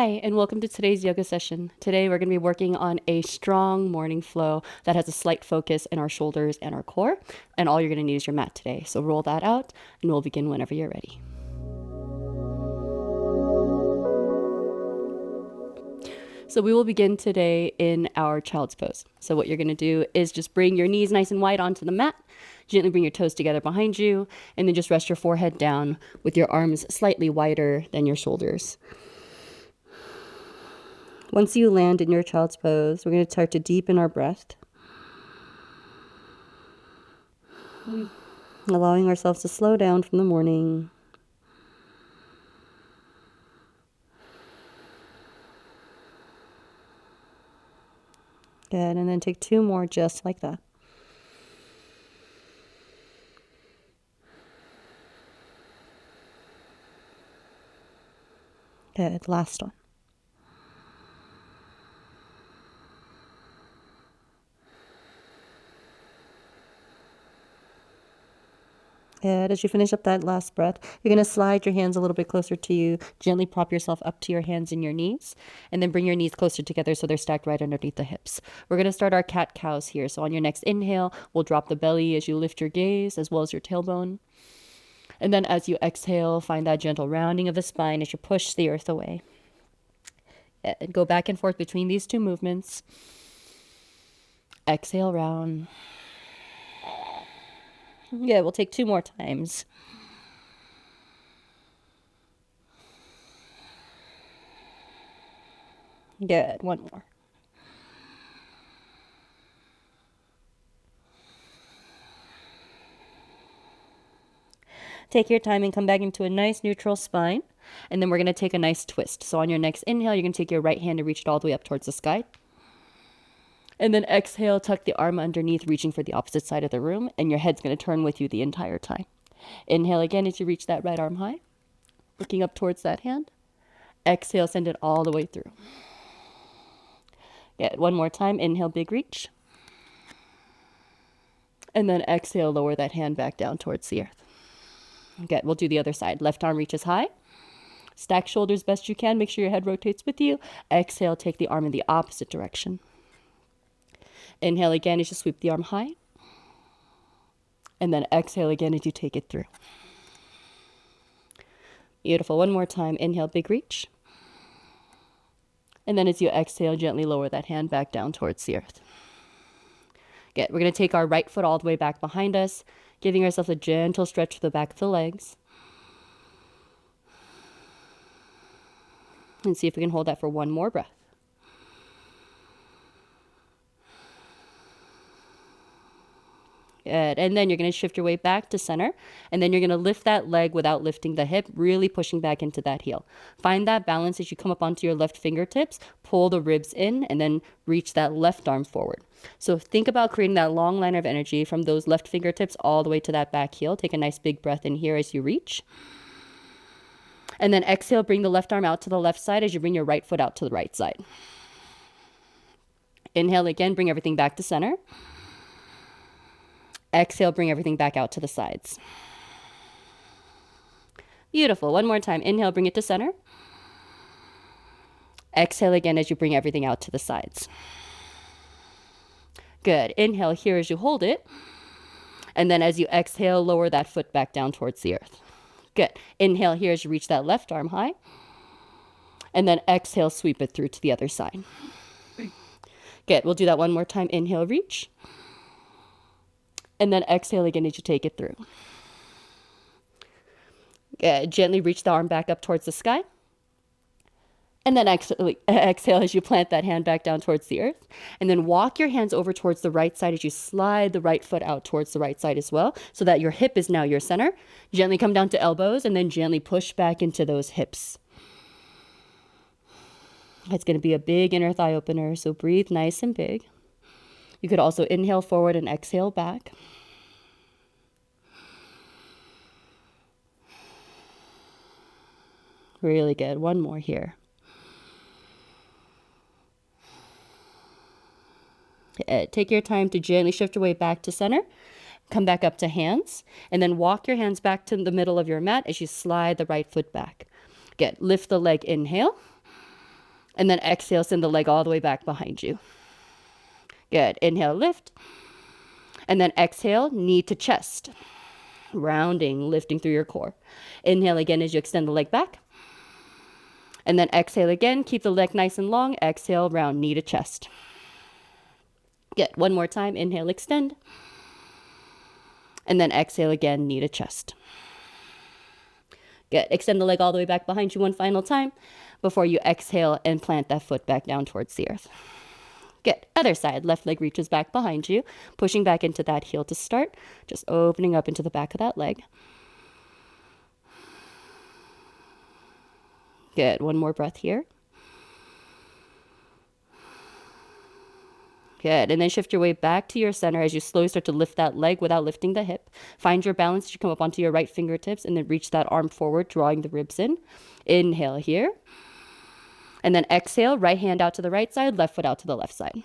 Hi, and welcome to today's yoga session. Today we're going to be working on a strong morning flow that has a slight focus in our shoulders and our core. And all you're going to need is your mat today. So roll that out and we'll begin whenever you're ready. So we will begin today in our child's pose. So what you're going to do is just bring your knees nice and wide onto the mat. Gently bring your toes together behind you, and then just rest your forehead down with your arms slightly wider than your shoulders. Once you land in your child's pose, we're going to start to deepen our breath, allowing ourselves to slow down from the morning. Good, and then take two more just like that. Good, last one. Good. As you finish up that last breath, you're going to slide your hands a little bit closer to you. Gently prop yourself up to your hands and your knees, and then bring your knees closer together so they're stacked right underneath the hips. We're going to start our cat-cows here. So on your next inhale, we'll drop the belly as you lift your gaze as well as your tailbone. And then as you exhale, find that gentle rounding of the spine as you push the earth away. And go back and forth between these two movements. Exhale, round. Yeah, we'll take two more times. Good, one more. Take your time and come back into a nice neutral spine. And then we're going to take a nice twist. So on your next inhale, you're going to take your right hand and reach it all the way up towards the sky. And then exhale, tuck the arm underneath, reaching for the opposite side of the room, and your head's going to turn with you the entire time. Inhale again as you reach that right arm high, looking up towards that hand. Exhale, send it all the way through. Good. One more time. Inhale, big reach. And then exhale, lower that hand back down towards the earth. Good. We'll do the other side. Left arm reaches high. Stack shoulders best you can. Make sure your head rotates with you. Exhale, take the arm in the opposite direction. Inhale again as you sweep the arm high. And then exhale again as you take it through. Beautiful. One more time. Inhale, big reach. And then as you exhale, gently lower that hand back down towards the earth. Good. We're going to take our right foot all the way back behind us, giving ourselves a gentle stretch to the back of the legs. And see if we can hold that for one more breath. Good. And then you're going to shift your weight back to center. And then you're going to lift that leg without lifting the hip, really pushing back into that heel. Find that balance as you come up onto your left fingertips. Pull the ribs in and then reach that left arm forward. So think about creating that long line of energy from those left fingertips all the way to that back heel. Take a nice big breath in here as you reach. And then exhale, bring the left arm out to the left side as you bring your right foot out to the right side. Inhale again, bring everything back to center. Exhale, bring everything back out to the sides. Beautiful. One more time. Inhale, bring it to center. Exhale again as you bring everything out to the sides. Good. Inhale here as you hold it. And then as you exhale, lower that foot back down towards the earth. Good. Inhale here as you reach that left arm high. And then exhale, sweep it through to the other side. Good. We'll do that one more time. Inhale, reach. And then exhale again as you take it through. Good. Gently reach the arm back up towards the sky. And then exhale as you plant that hand back down towards the earth. And then walk your hands over towards the right side as you slide the right foot out towards the right side as well, so that your hip is now your center. Gently come down to elbows and then gently push back into those hips. It's going to be a big inner thigh opener, so breathe nice and big. You could also inhale forward and exhale back. Really good. One more here. Take your time to gently shift your weight back to center. Come back up to hands. And then walk your hands back to the middle of your mat as you slide the right foot back. Good. Lift the leg, inhale. And then exhale, send the leg all the way back behind you. Good. Inhale, lift. And then exhale, knee to chest. Rounding, lifting through your core. Inhale again as you extend the leg back. And then exhale again. Keep the leg nice and long. Exhale, round, knee to chest. Good. One more time. Inhale, extend. And then exhale again, knee to chest. Good. Extend the leg all the way back behind you one final time before you exhale and plant that foot back down towards the earth. Good. Other side. Left leg reaches back behind you, pushing back into that heel to start. Just opening up into the back of that leg. Good. One more breath here. Good. And then shift your way back to your center as you slowly start to lift that leg without lifting the hip. Find your balance as you come up onto your right fingertips and then reach that arm forward, drawing the ribs in. Inhale here. And then exhale, right hand out to the right side, left foot out to the left side.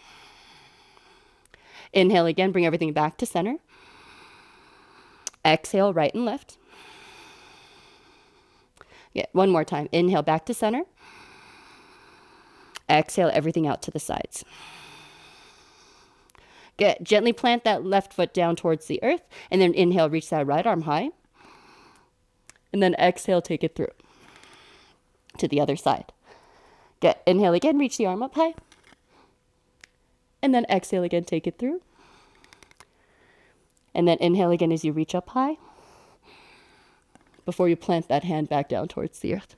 Inhale again, bring everything back to center. Exhale, right and left. Yeah, one more time. Inhale, back to center. Exhale, everything out to the sides. Good. Gently plant that left foot down towards the earth, and then inhale, reach that right arm high. And then exhale, take it through to the other side. Good. Inhale again, reach the arm up high. And then exhale again, take it through. And then inhale again as you reach up high before you plant that hand back down towards the earth.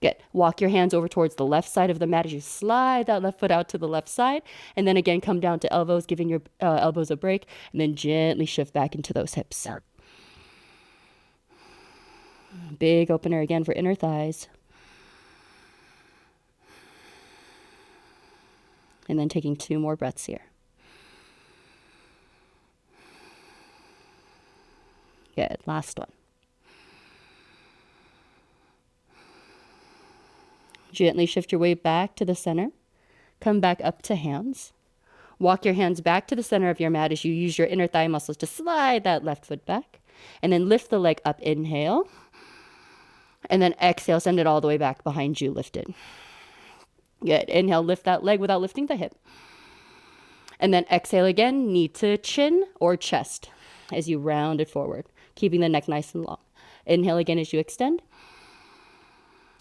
Good. Walk your hands over towards the left side of the mat as you slide that left foot out to the left side. And then again, come down to elbows, giving your elbows a break. And then gently shift back into those hips. Big opener again for inner thighs. And then taking 2 more breaths here. Good. Last one. Gently shift your way back to the center. Come back up to hands. Walk your hands back to the center of your mat as you use your inner thigh muscles to slide that left foot back. And then lift the leg up. Inhale. And then exhale. Send it all the way back behind you. Lifted. Good. Inhale. Lift that leg without lifting the hip. And then exhale again. Knee to chin or chest as you round it forward. Keeping the neck nice and long. Inhale again as you extend.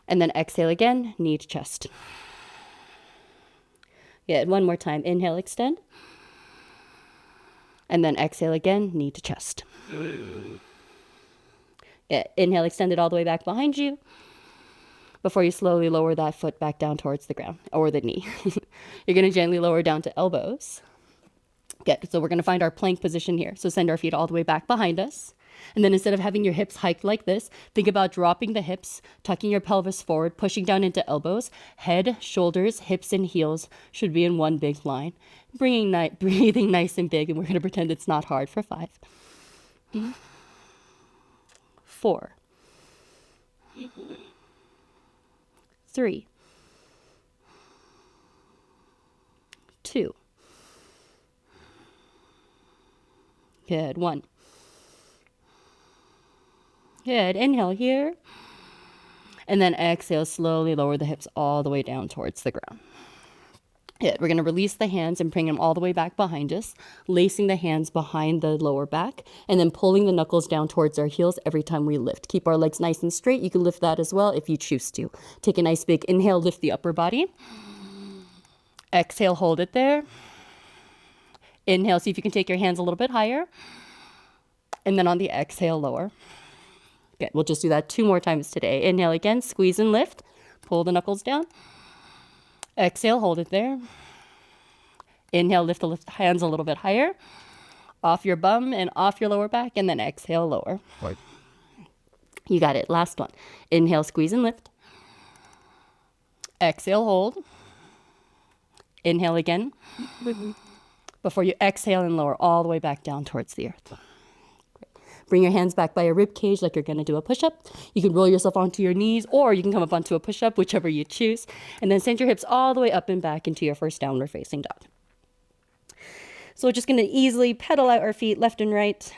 And then exhale again, knee to chest. Good. One more time. Inhale, extend. And then exhale again, knee to chest. Good. Inhale, extend it all the way back behind you before you slowly lower that foot back down towards the ground or the knee. You're going to gently lower down to elbows. Good. So we're going to find our plank position here. So send our feet all the way back behind us. And then instead of having your hips hiked like this, think about dropping the hips, tucking your pelvis forward, pushing down into elbows. Head, shoulders, hips, and heels should be in one big line. Breathing nice and big, and we're going to pretend it's not hard for 5. 4. 3. 2. Good. 1. Good. Inhale here. And then exhale, slowly lower the hips all the way down towards the ground. Good. We're going to release the hands and bring them all the way back behind us, lacing the hands behind the lower back, and then pulling the knuckles down towards our heels every time we lift. Keep our legs nice and straight. You can lift that as well if you choose to. Take a nice big inhale, lift the upper body. Exhale, hold it there. Inhale, see if you can take your hands a little bit higher. And then on the exhale, lower. Good. We'll just do that 2 more times today. Inhale again, squeeze and lift. Pull the knuckles down. Exhale, hold it there. Inhale, lift the hands a little bit higher. Off your bum and off your lower back, and then exhale, lower. Right. You got it. Last one. Inhale, squeeze and lift. Exhale, hold. Inhale again. Before you exhale and lower all the way back down towards the earth. Bring your hands back by your rib cage like you're going to do a push-up. You can roll yourself onto your knees, or you can come up onto a push-up, whichever you choose. And then send your hips all the way up and back into your first downward facing dog. So we're just going to easily pedal out our feet left and right.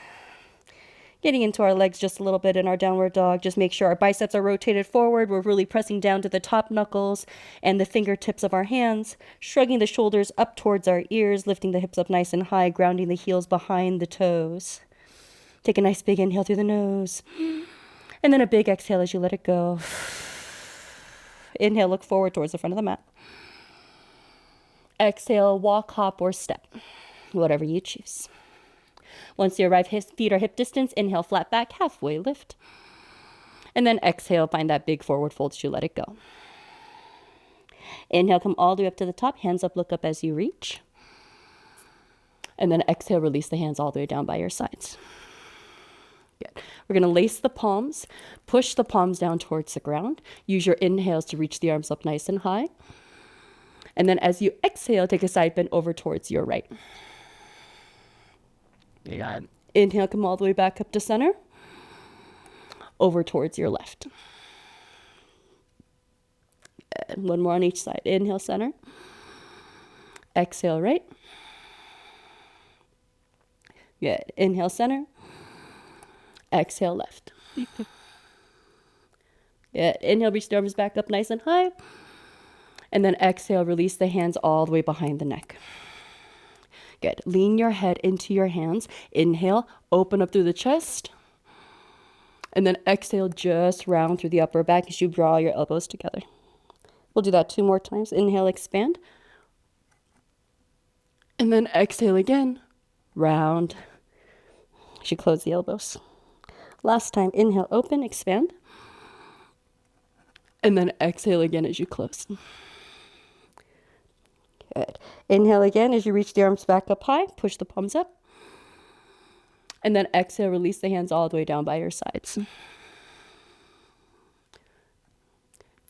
Getting into our legs just a little bit in our downward dog. Just make sure our biceps are rotated forward. We're really pressing down to the top knuckles and the fingertips of our hands, shrugging the shoulders up towards our ears, lifting the hips up nice and high, grounding the heels behind the toes. Take a nice big inhale through the nose. And then a big exhale as you let it go. Inhale, look forward towards the front of the mat. Exhale, walk, hop, or step, whatever you choose. Once you arrive, feet are hip distance, inhale, flat back, halfway lift. And then exhale, find that big forward fold as you let it go. Inhale, come all the way up to the top, hands up, look up as you reach. And then exhale, release the hands all the way down by your sides. Good. We're going to lace the palms, push the palms down towards the ground. Use your inhales to reach the arms up nice and high. And then as you exhale, take a side bend over towards your right. Yeah. Inhale, come all the way back up to center. Over towards your left. And one more on each side. Inhale, center. Exhale, right. Good. Inhale, center. Exhale, left. Good. Inhale, reach the arms back up nice and high. And then exhale, release the hands all the way behind the neck. Good. Lean your head into your hands. Inhale, open up through the chest. And then exhale, just round through the upper back as you draw your elbows together. We'll do that 2 more times. Inhale, expand. And then exhale again, round as you close the elbows. Last time, inhale, open, expand. And then exhale again as you close. Good. Inhale again as you reach the arms back up high. Push the palms up. And then exhale, release the hands all the way down by your sides.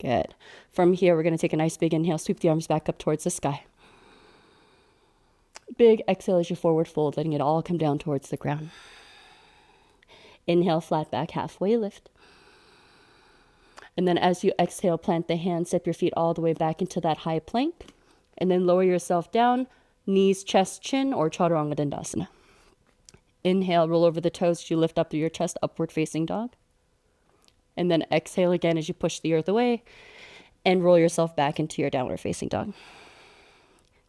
Good. From here, we're going to take a nice big inhale, sweep the arms back up towards the sky. Big exhale as you forward fold, letting it all come down towards the ground. Inhale, flat back, halfway lift. And then as you exhale, plant the hands, step your feet all the way back into that high plank. And then lower yourself down, knees, chest, chin, or Chaturanga Dandasana. Inhale, roll over the toes as you lift up through your chest, upward facing dog. And then exhale again as you push the earth away and roll yourself back into your downward facing dog.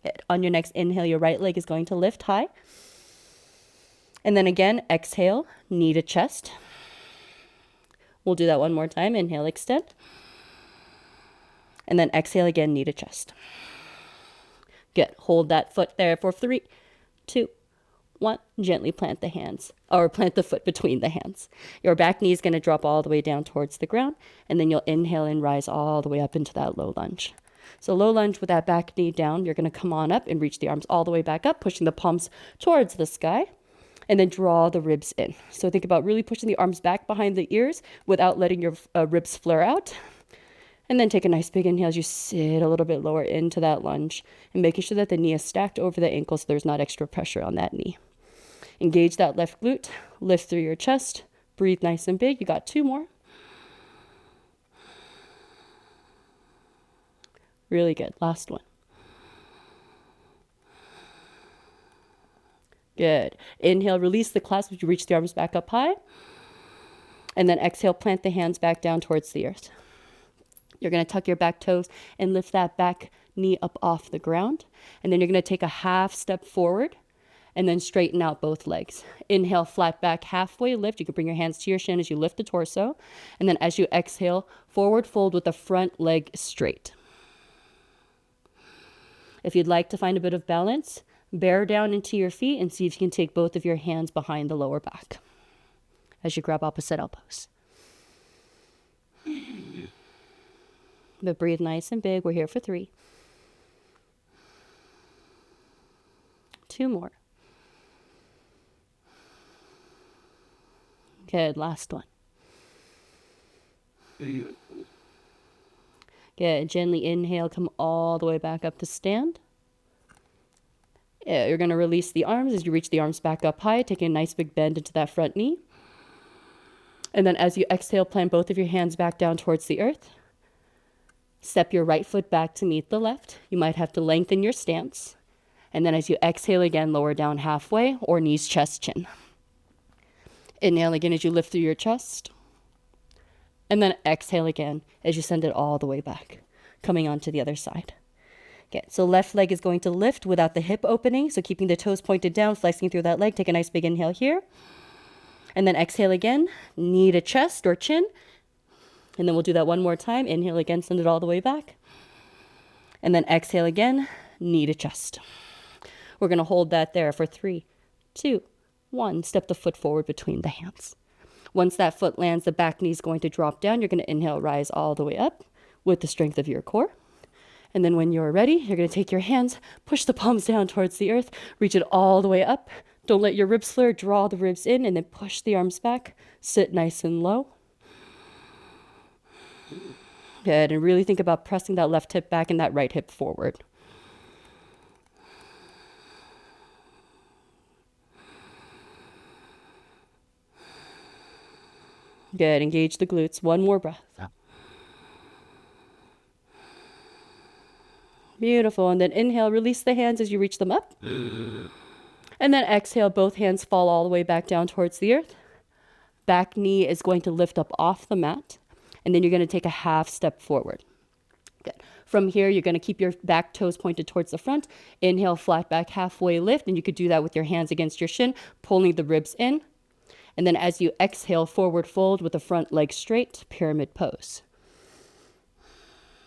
Good. On your next inhale, your right leg is going to lift high. And then again, exhale, knee to chest. We'll do that one more time. Inhale, extend. And then exhale again, knee to chest. Good. Hold that foot there for 3, 2, 1. Gently plant the hands, or plant the foot between the hands. Your back knee is going to drop all the way down towards the ground, and then you'll inhale and rise all the way up into that low lunge. So low lunge with that back knee down, you're going to come on up and reach the arms all the way back up, pushing the palms towards the sky, and then draw the ribs in. So think about really pushing the arms back behind the ears without letting your ribs flare out. And then take a nice big inhale as you sit a little bit lower into that lunge and making sure that the knee is stacked over the ankle so there's not extra pressure on that knee. Engage that left glute, lift through your chest, breathe nice and big. You got 2 more. Really good. Last one. Good. Inhale, release the clasp as you reach the arms back up high. And then exhale, plant the hands back down towards the earth. You're going to tuck your back toes and lift that back knee up off the ground. And then you're going to take a half step forward and then straighten out both legs. Inhale, flat back, halfway lift. You can bring your hands to your shin as you lift the torso. And then as you exhale, forward fold with the front leg straight. If you'd like to find a bit of balance, bear down into your feet and see if you can take both of your hands behind the lower back as you grab opposite elbows. But breathe nice and big. We're here for 3. 2 more. Good. Last one. Good. Gently inhale. Come all the way back up to stand. You're going to release the arms as you reach the arms back up high, taking a nice big bend into that front knee. And then as you exhale, plant both of your hands back down towards the earth. Step your right foot back to meet the left. You might have to lengthen your stance. And then as you exhale again, lower down halfway or knees, chest, chin. Inhale again as you lift through your chest. And then exhale again as you send it all the way back, coming onto the other side. Okay, so left leg is going to lift without the hip opening. So keeping the toes pointed down, flexing through that leg. Take a nice big inhale here. And then exhale again, knee to chest or chin. And then we'll do that one more time. Inhale again, send it all the way back. And then exhale again, knee to chest. We're going to hold that there for 3, 2, 1. Step the foot forward between the hands. Once that foot lands, the back knee is going to drop down. You're going to inhale, rise all the way up with the strength of your core. And then when you're ready, you're going to take your hands, push the palms down towards the earth, reach it all the way up. Don't let your ribs flare, draw the ribs in, and then push the arms back. Sit nice and low. Good, and really think about pressing that left hip back and that right hip forward. Good, engage the glutes. One more breath. Beautiful, and then inhale, release the hands as you reach them up. And then exhale, both hands fall all the way back down towards the earth. Back knee is going to lift up off the mat. And then you're going to take a half step forward. Good. From here, you're going to keep your back toes pointed towards the front. Inhale, flat back, halfway lift. And you could do that with your hands against your shin, pulling the ribs in. And then as you exhale, forward fold with the front leg straight, pyramid pose.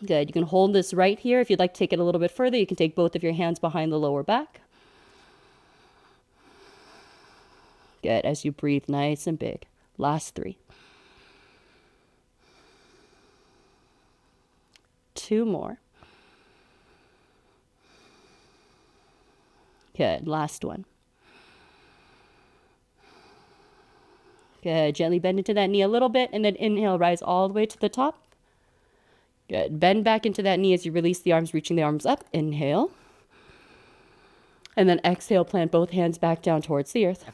Good. You can hold this right here. If you'd like to take it a little bit further, you can take both of your hands behind the lower back. Good. As you breathe nice and big. Last 3. 2 more. Good. Last one. Good. Gently bend into that knee a little bit and then inhale, rise all the way to the top. Good. Bend back into that knee as you release the arms, reaching the arms up. Inhale. And then exhale, plant both hands back down towards the earth.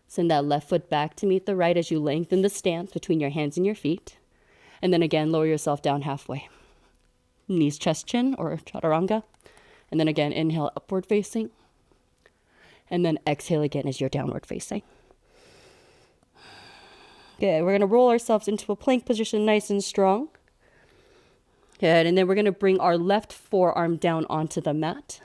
Send that left foot back to meet the right as you lengthen the stance between your hands and your feet. And then again, lower yourself down halfway. Knees, chest, chin, or chaturanga. And then again, inhale, upward facing. And then exhale again as you're downward facing. Good. We're going to roll ourselves into a plank position nice and strong. Good. And then we're going to bring our left forearm down onto the mat.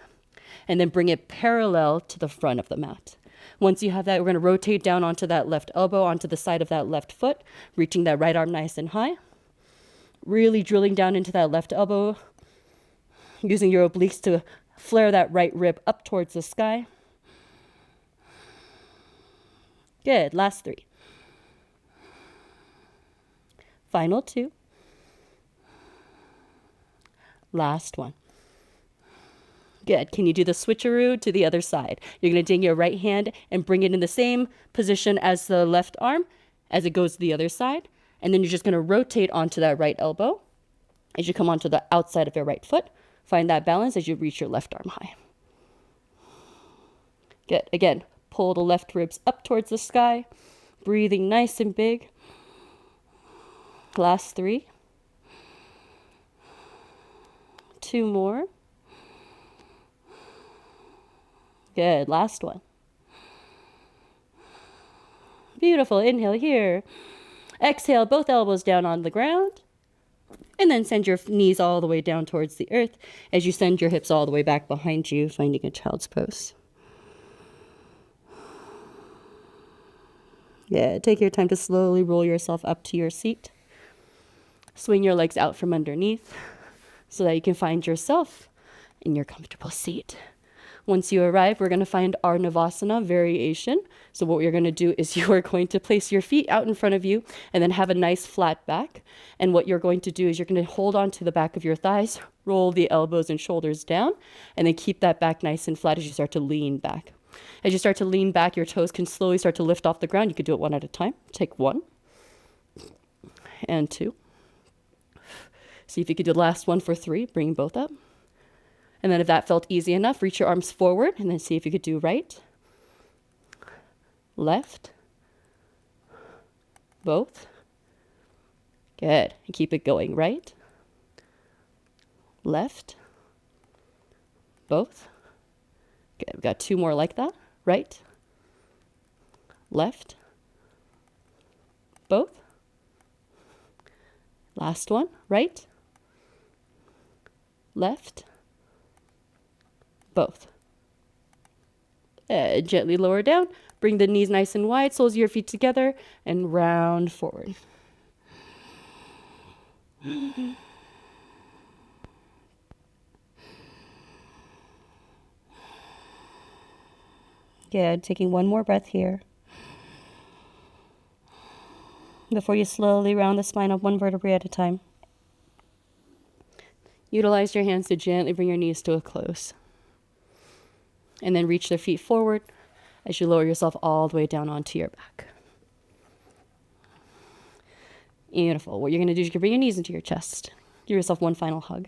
And then bring it parallel to the front of the mat. Once you have that, we're going to rotate down onto that left elbow, onto the side of that left foot, reaching that right arm nice and high. Really drilling down into that left elbow, using your obliques to flare that right rib up towards the sky. Good. Last 3. Final 2. Last 1. Good. Can you do the switcheroo to the other side? You're going to ding your right hand and bring it in the same position as the left arm as it goes to the other side. And then you're just going to rotate onto that right elbow as you come onto the outside of your right foot. Find that balance as you reach your left arm high. Good. Again, pull the left ribs up towards the sky, breathing nice and big. Last 3. 2 more. Good. Last one. Beautiful. Inhale here. Exhale, both elbows down on the ground. And then send your knees all the way down towards the earth as you send your hips all the way back behind you, finding a child's pose. Yeah, take your time to slowly roll yourself up to your seat. Swing your legs out from underneath so that you can find yourself in your comfortable seat. Once you arrive, we're going to find our Navasana variation. So what you're going to do is you are going to place your feet out in front of you and then have a nice flat back. And what you're going to do is you're going to hold on to the back of your thighs, roll the elbows and shoulders down, and then keep that back nice and flat as you start to lean back. As you start to lean back, your toes can slowly start to lift off the ground. You could do it one at a time. Take 1 and 2. See if you could do the last one for 3. Bring both up. And then if that felt easy enough, reach your arms forward and then see if you could do right, left, both. Good. And keep it going. Right, left, both. Good. We've got 2 more like that. Right, left, both. Last one, right, left, both. Gently lower down. Bring the knees nice and wide, soles of your feet together, and round forward. Good. Taking one more breath here. Before you slowly round the spine up one vertebrae at a time. Utilize your hands to gently bring your knees to a close. And then reach their feet forward as you lower yourself all the way down onto your back. Beautiful. What you're going to do is you can bring your knees into your chest. Give yourself one final hug.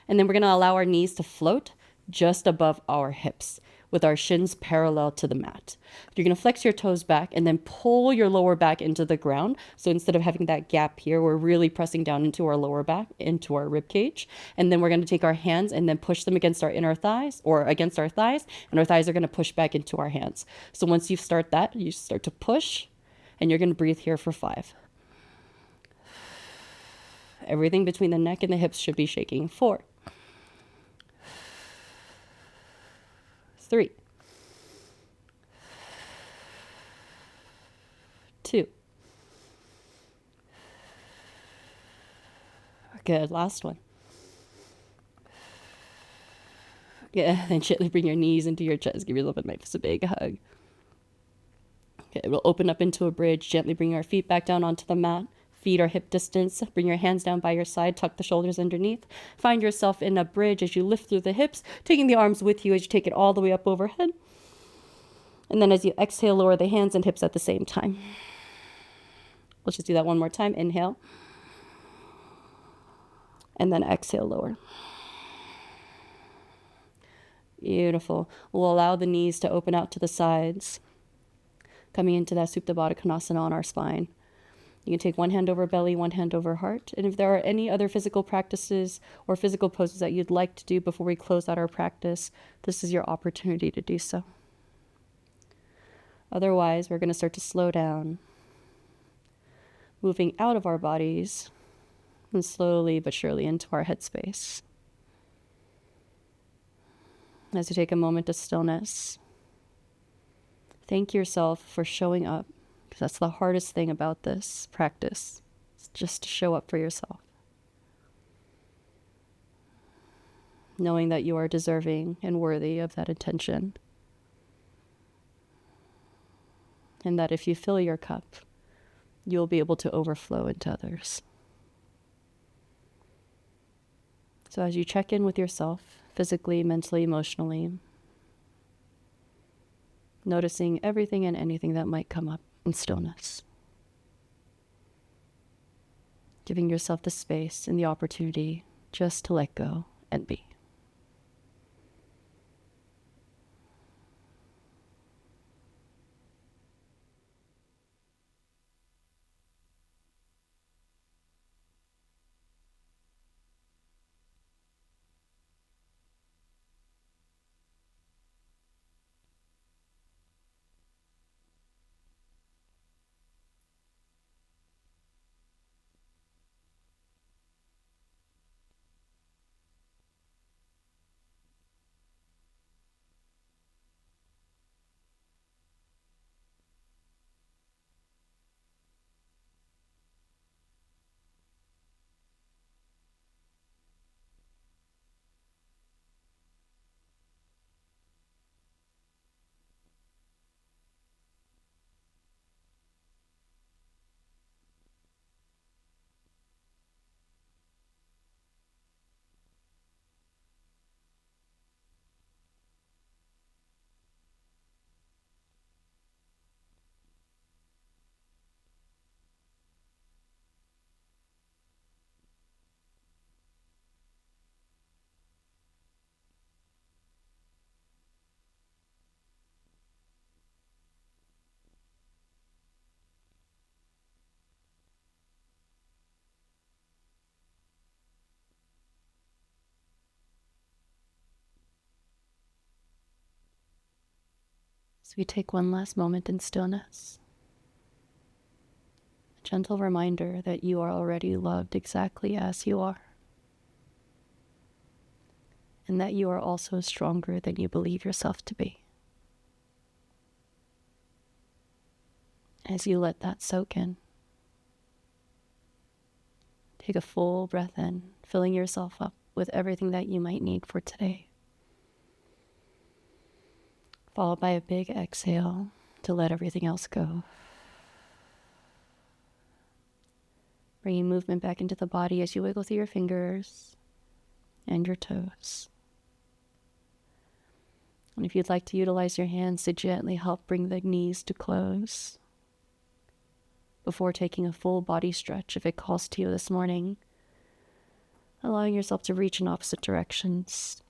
And then we're going to allow our knees to float just above our hips with our shins parallel to the mat. You're going to flex your toes back and then pull your lower back into the ground. So instead of having that gap here, we're really pressing down into our lower back, into our rib cage. And then we're going to take our hands and then push them against our inner thighs or against our thighs. And our thighs are going to push back into our hands. So once you start that, you start to push and you're going to breathe here for 5. Everything between the neck and the hips should be shaking. 4. 3. 2. Good. Last one. Yeah, then gently bring your knees into your chest. Give yourself a big hug. Okay, we'll open up into a bridge. Gently bring our feet back down onto the mat. Feet are hip distance. Bring your hands down by your side. Tuck the shoulders underneath. Find yourself in a bridge as you lift through the hips, taking the arms with you as you take it all the way up overhead. And then as you exhale, lower the hands and hips at the same time. Let's just do that one more time. Inhale. And then exhale, lower. Beautiful. We'll allow the knees to open out to the sides, coming into that Supta Baddha Konasana on our spine. You can take one hand over belly, one hand over heart. And if there are any other physical practices or physical poses that you'd like to do before we close out our practice, this is your opportunity to do so. Otherwise, we're going to start to slow down, moving out of our bodies and slowly but surely into our headspace. As you take a moment of stillness, thank yourself for showing up. That's the hardest thing about this practice. It's just to show up for yourself. Knowing that you are deserving and worthy of that attention. And that if you fill your cup, you'll be able to overflow into others. So as you check in with yourself, physically, mentally, emotionally, noticing everything and anything that might come up in stillness. Giving yourself the space and the opportunity just to let go and be. So we take one last moment in stillness. gentle reminder that you are already loved exactly as you are, and that you are also stronger than you believe yourself to be. As you let that soak in, take a full breath in, filling yourself up with everything that you might need for today, followed by a big exhale to let everything else go. Bringing movement back into the body as you wiggle through your fingers and your toes. And if you'd like to utilize your hands to gently help bring the knees to close before taking a full body stretch if it calls to you this morning, allowing yourself to reach in opposite directions.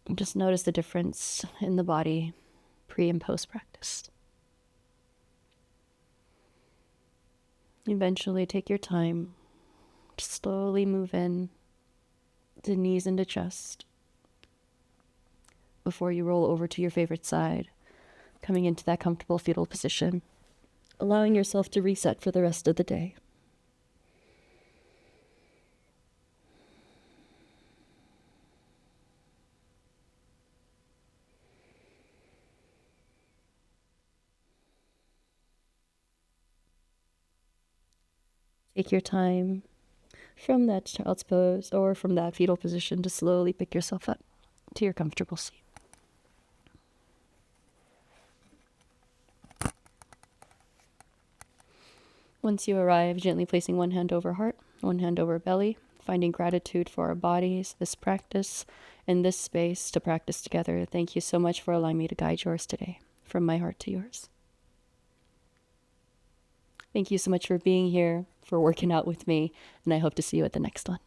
And just notice the difference in the body pre and post practice. Eventually take your time to slowly move in to knees into chest before you roll over to your favorite side, coming into that comfortable fetal position, allowing yourself to reset for the rest of the day. Take your time from that child's pose or from that fetal position to slowly pick yourself up to your comfortable seat. Once you arrive, gently placing one hand over heart, one hand over belly, finding gratitude for our bodies, this practice, and this space to practice together. Thank you so much for allowing me to guide yours today, from my heart to yours. Thank you so much for being here, for working out with me, and I hope to see you at the next one.